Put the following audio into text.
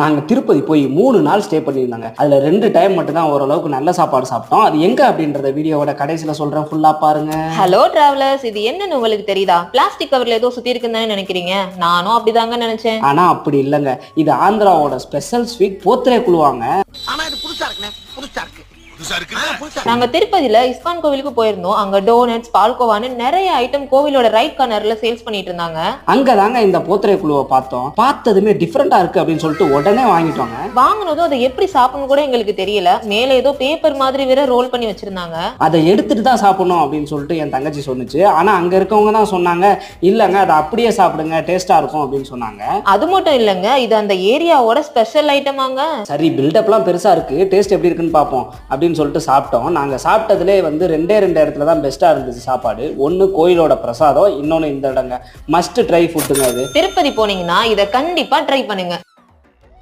நாங்க திருப்பதி போய் 3 நாள் ஸ்டே பண்ணியிருந்தாங்க. அதுல 2 டைம் மட்டும் தான் ஓரளவுக்கு நல்ல சாப்பாடு சாப்பிட்டோம். அது எங்க அப்படின்றத வீடியோவோட கடைசியில சொல்றேன், ஃபுல்லா பாருங்க. ஹலோ டிராவலர்ஸ், இது என்னன்னு உங்களுக்கு தெரியுதா? பிளாஸ்டிக் கவர்ல ஏதோ சுத்தி இருக்குன்னு தானே நினைக்கிறீங்க? நானும் அப்படிதாங்க நினைச்சேன். ஆனா அப்படி இல்லங்க. இது ஆந்திராவோட ஸ்பெஷல் ஸ்வீட் போத்ரே குழுவாங்க. ஆனா இது புதுசா இருக்குனே, புதுசா இருக்கு. நாங்க திருப்பதியில இஸ்கான் கோவிலுக்கு போயிருந்தோம். அங்க டோனட்ஸ், பால்கோவான்னு நிறைய ஐட்டம் கோவிலோட ரைட் கார்னர்ல சேல்ஸ் பண்ணிட்டு இருந்தாங்க. அங்கதாங்க இந்த போத்ரே குழுவை பார்த்தோம். பார்த்ததுமே டிஃப்ரெண்டா இருக்கு அப்படின்னு சொல்லிட்டு உடனே வாங்கிட்டோங்க. வாங்கினதும் அதை எப்படி சாப்பிடணும் கூட எங்களுக்கு தெரியல. மேல ஏதோ பேப்பர் மாதிரி வேற ரோல் பண்ணி வச்சிருந்தாங்க. அதை எடுத்துட்டு தான் சாப்பிடணும் அப்படின்னு சொல்லிட்டு என் தங்கச்சி சொன்னுச்சு. ஆனா அங்க இருக்கவங்க தான் சொன்னாங்க, இல்லங்க அதை அப்படியே சாப்பிடுங்க, டேஸ்டா இருக்கும் அப்படின்னு சொன்னாங்க. அது மட்டும் இல்லங்க, இது அந்த ஏரியாவோட ஸ்பெஷல் ஐட்டமாங்க. சரி, பில்டப்லாம் பெருசா இருக்கு, டேஸ்ட் எப்படி இருக்குன்னு பார்ப்போம் அப்படின்னு சொல்லிட்டு சாப்பிட்டோம். நாங்க சாப்பிட்டதுலே வந்து 2 இடத்துல தான் பெஸ்டா இருந்துச்சு சாப்பாடு. ஒன்னு கோயிலோட பிரசாதம், இன்னொன்னு இந்த இடங்க. மஸ்ட் ட்ரை ஃபுட்டுங்க அது. திருப்பதி போனீங்கன்னா இதை கண்டிப்பா ட்ரை பண்ணுங்க.